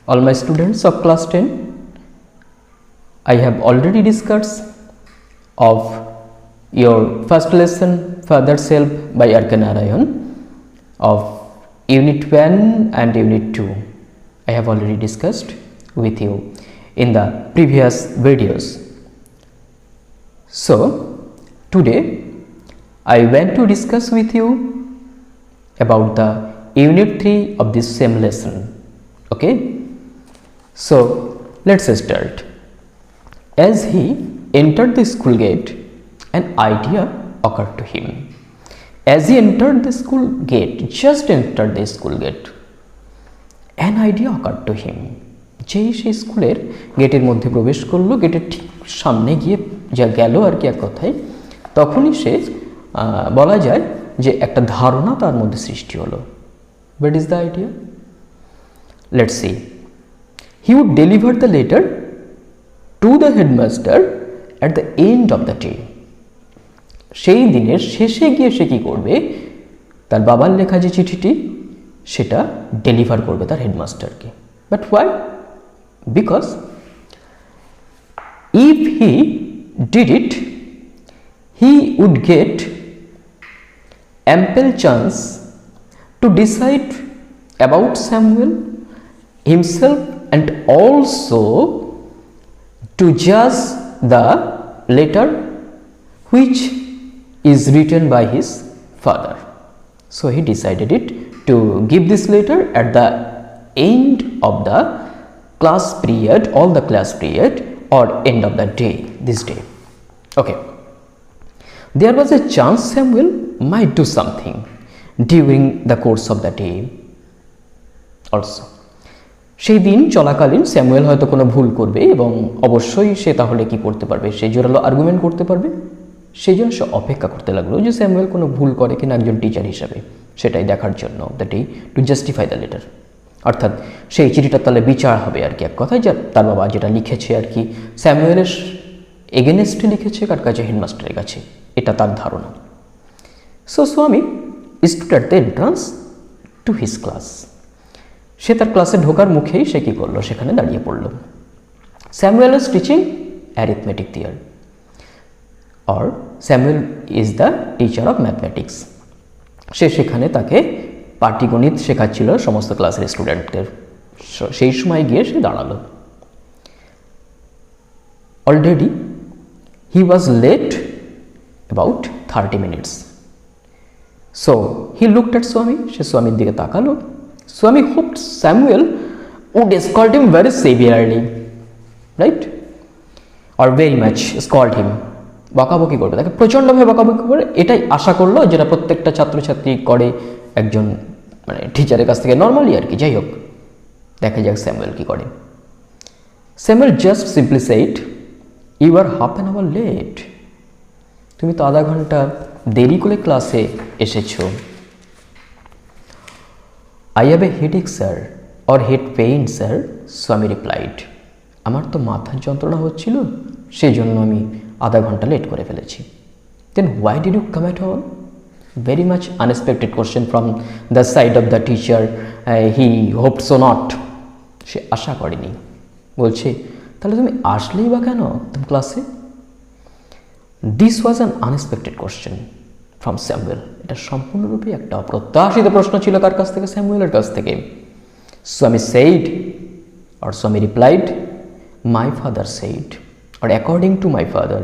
All my students of class 10, I have already discussed of your first lesson Father's Help by R.K. Narayan of Unit 1 and Unit 2. I have already discussed with you in the previous videos. So today I want to discuss with you about the Unit 3 of this same lesson. Okay, so let's start. As he entered the school gate, an idea occurred to him. As he entered the school gate, just entered the school gate, an idea occurred to him. যেই সে স্কুলের গেটের মধ্যে প্রবেশ করলো, গেটের ঠিক সামনে গিয়ে যা গেল আর কি এক কথায়, তখনই সে বলা যায় যে একটা ধারণা তার মধ্যে সৃষ্টি হলো। What is the idea? Let's see. He would deliver the letter to the headmaster at the end of the day. সেই দিনের শেষে গিয়ে সে কি করবে, তার বাবার লেখা যে চিঠিটি সেটা ডেলিভার করবে তার হেডমাস্টারকে। But why? Because if he did it, he would get ample chance to decide about Samuel himself and also to judge the letter which is written by his father. So he decided it to give this letter at the end of the class period, all the class period or end of the day, this day. Okay. There was a chance Samuel might do something during the course of the day also. সেই দিন চলাকালীন Samuel হয়তো কোনো ভুল করবে এবং অবশ্যই সে তাহলে কি করতে পারবে, সে জোরালো আর্গুমেন্ট করতে পারবে। সেই জন্য সে অপেক্ষা করতে লাগলো যে স্যামুয়েল কোনো ভুল করে কিনা একজন টিচার হিসাবে, সেটাই দেখার জন্য that E to justify the letter. অর্থাৎ সেই চিঠিটার তাহলে বিচার হবে আর কি এক কথায়, যে তার বাবা যেটা লিখেছে আর কি স্যামুয়েলের এগেনস্টে লিখেছে কার কাছে, হেডমাস্টারের কাছে, এটা তার ধারণা। So Swami stood at the entrance to his class. সে তার ক্লাসে ঢোকার মুখেই সে কী করলো, সেখানে দাঁড়িয়ে পড়ল। Samuel is teaching arithmetic theory, or Samuel is the teacher of mathematics. সে সেখানে তাকে পাটিগণিত শেখাচ্ছিল সমস্ত ক্লাসের স্টুডেন্টদের। সেই সময় গিয়ে সে দাঁড়ালো। Already he was late about 30 minutes. So he looked at Swami, সে স্বামীর দিকে তাকালো। Swami hoped Samuel would scold him very severely, right? or very much scold him, বকাবকি করবে, তাকে প্রচণ্ডভাবে বকাবকি করে, এটাই আশা করলো যেটা প্রত্যেকটা ছাত্রছাত্রী করে একজন মানে টিচারের কাছ থেকে নর্মালি আর কি। যাই হোক, দেখা যাক স্যামুয়েল কি করে। Samuel just simply said, you are half an hour late. তুমি তো আধা ঘন্টা দেরি করে ক্লাসে এসেছো। I have a headache sir or head pain sir, Swami replied. আমার তো মাথার যন্ত্রণা হচ্ছিল, সেই জন্য আমি আধা ঘন্টা লেট করে ফেলেছি। Then why did you come at all? Very much unexpected question from the side of the teacher. He hoped so not, সে আশা করেনি। বলছে তাহলে তুমি আসলেই বা কেন তুমি ক্লাসে? This was an unexpected question from Samuel. এটা সম্পূর্ণরূপে একটা অপ্রত্যাশিত প্রশ্ন ছিল কার কাছ থেকে? স্যামুয়েলের কাছ থেকে। স্বামী সেইড or স্বামী replied, my father said or according to my father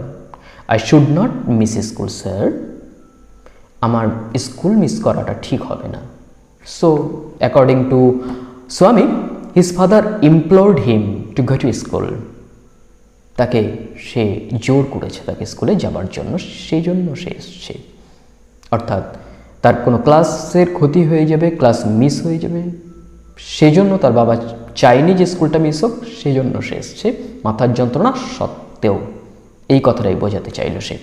I should not miss school sir. আমার স্কুল মিস করাটা ঠিক হবে না। So according to Swami, his father implored him to go to school. তাকে সে জোর করেছে তাকে স্কুলে যাবার জন্য, সেই জন্য সে এসছে। অর্থাৎ তার কোনো ক্লাসের ক্ষতি হয়ে যাবে, ক্লাস মিস হয়ে যাবে, সেই জন্য তার বাবা চায়নি যে স্কুলটা মিস হোক, সেই জন্য সে এসছে মাথার যন্ত্রণা সত্ত্বেও। এই কথাটাই বোঝাতে চাইল সে।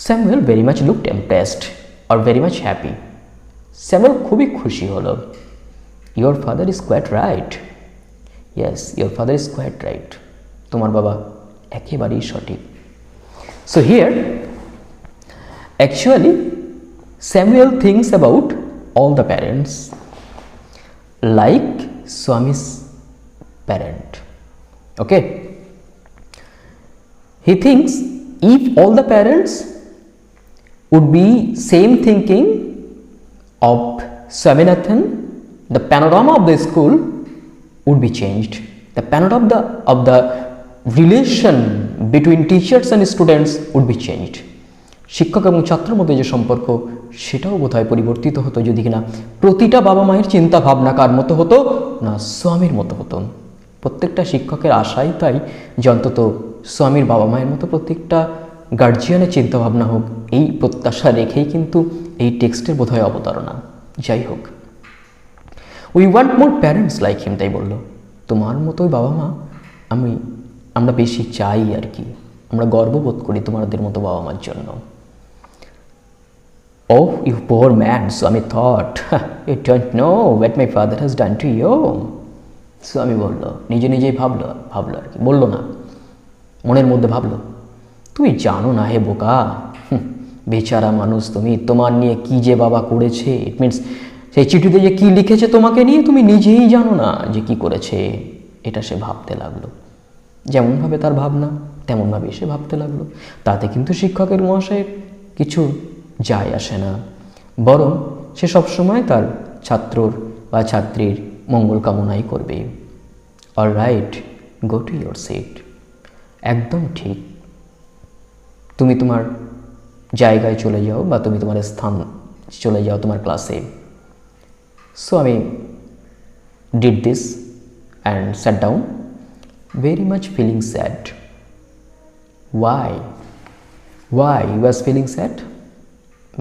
Samuel very much looked impressed or very much happy. Samuel খুবই খুশি হলো। Your father is quite right. Yes, your father is quite right. তোমার বাবা একেবারেই সঠিক। So here actually Samuel thinks about all the parents like Swami's parent. Okay, he thinks if all the parents would be same thinking of Swaminathan, the panorama of the school would be changed. The panorama of the relation between teachers and students would be changed. শিক্ষক এবং ছাত্রের মধ্যে যে সম্পর্ক সেটাও বোধহয় পরিবর্তিত হতো যদি কিনা প্রতিটা বাবা মায়ের চিন্তা ভাবনা কার মতো হতো না, স্বামীর মতো হতো। প্রত্যেকটা শিক্ষকের আশাই তাই যে অন্তত স্বামীর বাবা মায়ের মতো প্রত্যেকটা গার্জিয়ানের চিন্তা ভাবনা হোক, এই প্রত্যাশা রেখেই কিন্তু এই টেক্সটের বোধহয় অবতারণা। যাই হোক, we want more parents like him, তাই বললো তোমার মতোই বাবা মা আমরা বেশি চাই আর কি, আমরা গর্ববোধ করি তোমাদের মতো বাবা মার জন্য। Oh, you poor man, Swami thought, you don't know what my father has done to you. Swami বললো, নিজেই ভাবলো আর কি, বললো না, মনের মধ্যে ভাবলো, তুই জানো না হে বোকা, বেচারা মানুষ তুমি, তোমার নিয়ে কি যে বাবা করেছে, ইট মিনস সেই চিঠিতে যে কি লিখেছে তোমাকে নিয়ে তুমি নিজেই জানো না যে কি করেছে। এটা সে ভাবতে লাগলো, যেমনভাবে তার ভাবনা তেমনভাবে সে ভাবতে লাগলো। তাতে কিন্তু শিক্ষকের মহাশয়ের কিছু যায় আসে না, বরং সে সবসময় তার ছাত্রর বা ছাত্রীর মঙ্গল কামনাই করবে। All right, go to your seat. একদম ঠিক, তুমি তোমার জায়গায় চলে যাও বা তুমি তোমার স্থান চলে যাও তোমার ক্লাসে। সো আমি did this and sat down, very much feeling sad. Why he was feeling sad?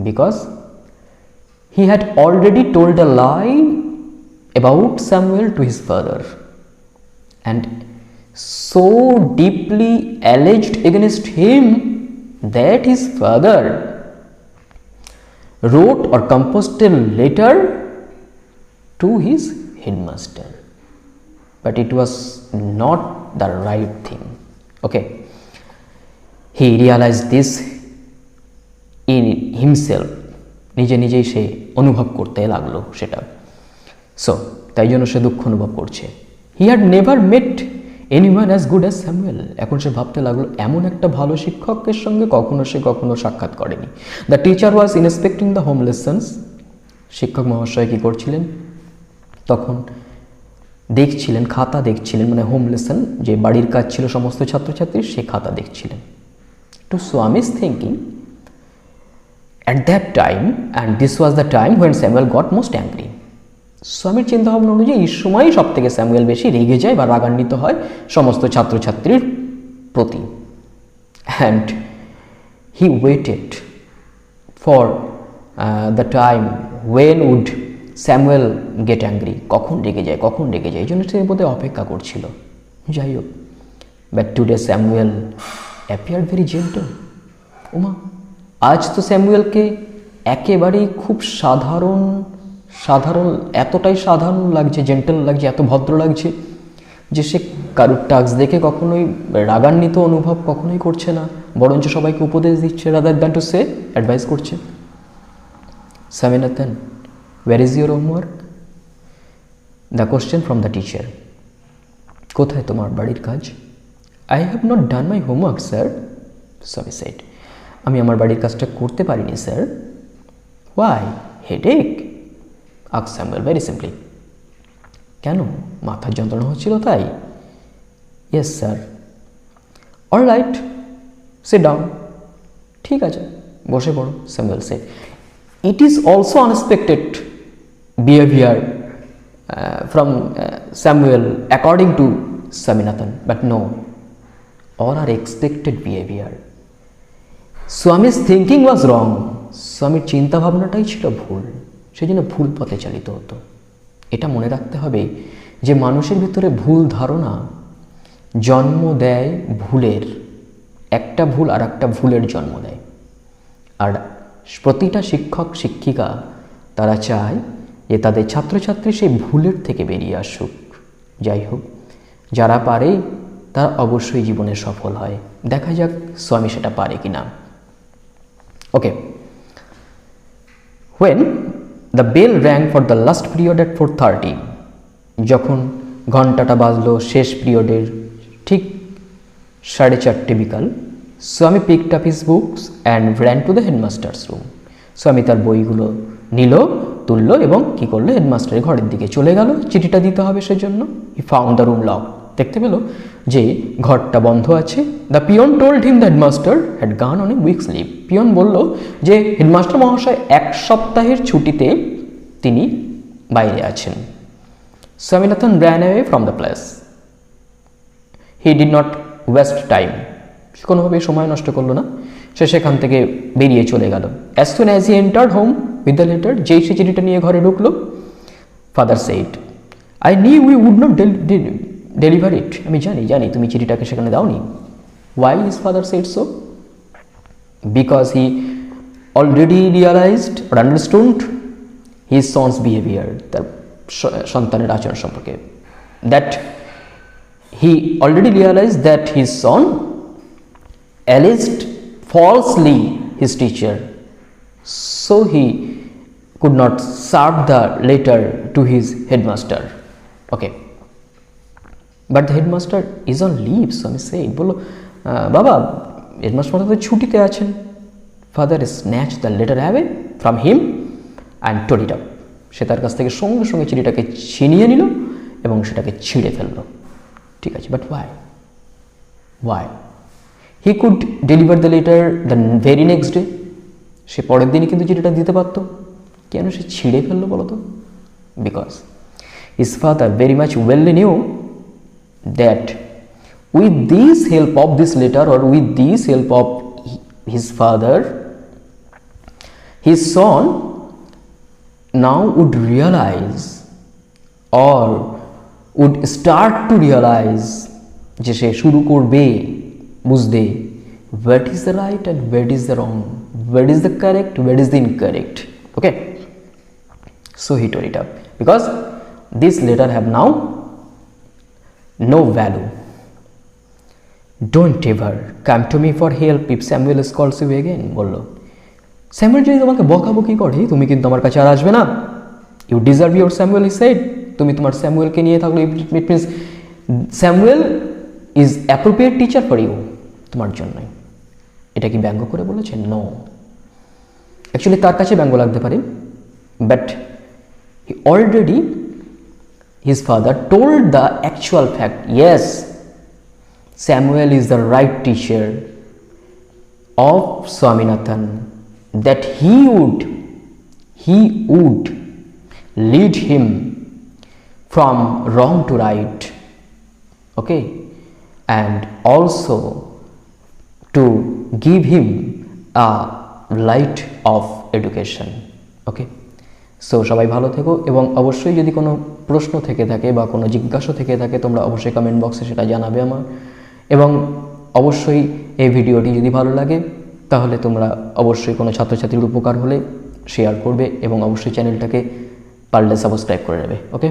Because he had already told a lie about Samuel to his father and so deeply alleged against him that his father wrote or composed a letter to his headmaster, but it was not the right thing. Okay, he realized this in himself, নিজেই সে অনুভব করতে লাগলো সেটা। So তাই জন্য সে দুঃখ অনুভব করছে। He had never mate anyone as good as Samuel. এখন সে ভাবতে লাগলো এমন একটা ভালো শিক্ষকের সঙ্গে কখনো সাক্ষাৎ করেনি। The teacher was inspecting the home lessons. শিক্ষক মহাশয় কী করছিলেন তখন? দেখছিলেন, খাতা দেখছিলেন, মানে হোম লেসন যে বাড়ির কাজ ছিল সমস্ত ছাত্রছাত্রীর, সে খাতা দেখছিলেন। To Swami's thinking, at that time, and this was the time when Samuel got most angry. স্বামীর চিন্তাভাবনা অনুযায়ী এই সময়ই সব থেকে স্যামুয়েল বেশি রেগে যায় বা রাগান্বিত হয় সমস্ত ছাত্রছাত্রীর প্রতি। And he waited for the time when would Samuel get angry, কখন রেগে যায় এই জন্য সে বোধহয় অপেক্ষা করছিল। যাই হোক, but today Samuel appear very gentle. ওমা, আজ তো স্যামুয়েলকে একেবারেই খুব সাধারণ এতটাই সাধারণ লাগছে, জেন্টল লাগছে, এত ভদ্র লাগছে যে সে কারুর টাস্ক দেখে কখনোই রাগান্বিত অনুভব কখনোই করছে না, বরঞ্চ সবাইকে উপদেশ দিচ্ছে, rather than to say advice করছে। Swaminathan, where is your homework? The question from the teacher. কোথায় তোমার বাড়ির কাজ? I have not done my homework, sir. Swami said. আমি আমার বাড়ির কাজটা করতে পারিনি, sir. Why? Headache? asked Samuel very simply. কেন, মাথার যন্ত্রণা হচ্ছিল তাই? Yes, sir. All right, sit down. ঠিক আছে, বসে পড়ো, Samuel said. It is also unexpected behavior from Samuel according to Swaminathan, but no, all are expected behavior. Swami's thinking was wrong. স্বামীর চিন্তা ভাবনাটাই ছিল ভুল, সেই জন্য ভুল পথে চালিত হতো। এটা মনে রাখতে হবে যে মানুষের ভিতরে ভুল ধারণা জন্ম দেয় ভুলের, একটা ভুল আর একটা ভুলের জন্ম দেয়। আর প্রতিটা শিক্ষক শিক্ষিকা তারা চায় যে তাদের ছাত্রছাত্রী সেই ভুলের থেকে বেরিয়ে আসুক। যাই হোক, যারা পারে তারা অবশ্যই জীবনে সফল হয়। দেখা যাক স্বামী সেটা পারে কি না। ওকে, when the bell rang for the last period at 4:30, যখন ঘন্টাটা বাজলো শেষ পিরিয়ডের ঠিক 4:30 বিকাল। Swami picked up his books and ran to the headmaster's room. Swami তার বইগুলো নিল, তুললো এবং কি করলো, হেডমাস্টারের ঘরের দিকে চলে গেল চিঠিটা দিতে হবে সেজন্য। He found the room lock. দেখতে পেল যে ঘরটা বন্ধ আছে। The peon told him the headmaster had gone on a week's leave. পিয়ন বলল যে হেডমাস্টার মহাশয় 1 সপ্তাহের ছুটিতে তিনি বাইরে আছেন। Swaminathan ran away from the place. He did not waste time. কোনোভাবে সময় নষ্ট করলো না, সে সেখান থেকে বেরিয়ে চলে গেল। As soon as he entered home with the letter, যেই সে চিঠিটা নিয়ে ঘরে ঢুকলো, father said, I knew we would not deliver it. আমি জানি তুমি চিঠিটাকে সেখানে দাওনি। Why his father said so? Because he already realized or understood his son's behavior, তার সন্তানের আচরণ সম্পর্কে। That he already realized that his son alleged falsely his teacher, so he could not serve the letter to his headmaster. Okay, but the headmaster is on leave, so I say, বললো বাবা headmaster তো ছুটিতে আছেন। Father snatched the letter away from him and tore it up. সে তার কাছ থেকে সঙ্গে সঙ্গে চিঠিটাকে ছিনিয়ে নিল এবং সেটাকে ছিঁড়ে ফেললো। ঠিক আছে, but why he could deliver the letter the very next day. সে পরের দিনই কিন্তু চিঠিটা দিতে পারতো, কেন সে ছিঁড়ে ফেললো বলো তো? Because his father very much well knew that with this help of this letter or with this help of his father, his son now would realize or would start to realize যে সে শুরু করবে বুঝতে what is the right and what is the wrong, what is the correct, what is the incorrect. Okay, so he tore it up because this letter have now no value. Don't ever come to me for help if Samuel calls you again. বললো Samuel যদি তোমাকে বকাবকি করে তুমি কিন্তু আমার কাছে আর আসবে না। You deserve your Samuel, he said. তুমি তোমার স্যামুয়েলকে নিয়ে থাকলে it means Samuel is appropriate teacher for you, তোমার জন্যই। এটা কি ব্যঙ্গ করে বলেছেন? নো, অ্যাকচুয়ালি তার কাছে ব্যঙ্গ লাগতে পারে, but he already his father told the actual fact, yes Samuel is the right teacher of Swaminathan, that he would lead him from wrong to right, okay, and also to give him a light of education. Okay, so সবাই ভালো থেকো এবং অবশ্যই যদি কোনো প্রশ্ন থেকে থাকে বা কোনো জিজ্ঞাসা থেকে থাকে তোমরা অবশ্যই কমেন্ট বক্সে সেটা জানাবে আমার। এবং অবশ্যই এই ভিডিওটি যদি ভালো লাগে তাহলে তোমরা অবশ্যই কোনো ছাত্রছাত্রীর উপকার হলে শেয়ার করবে এবং অবশ্যই চ্যানেলটাকে পারলে সাবস্ক্রাইব করে নেবে। ওকে।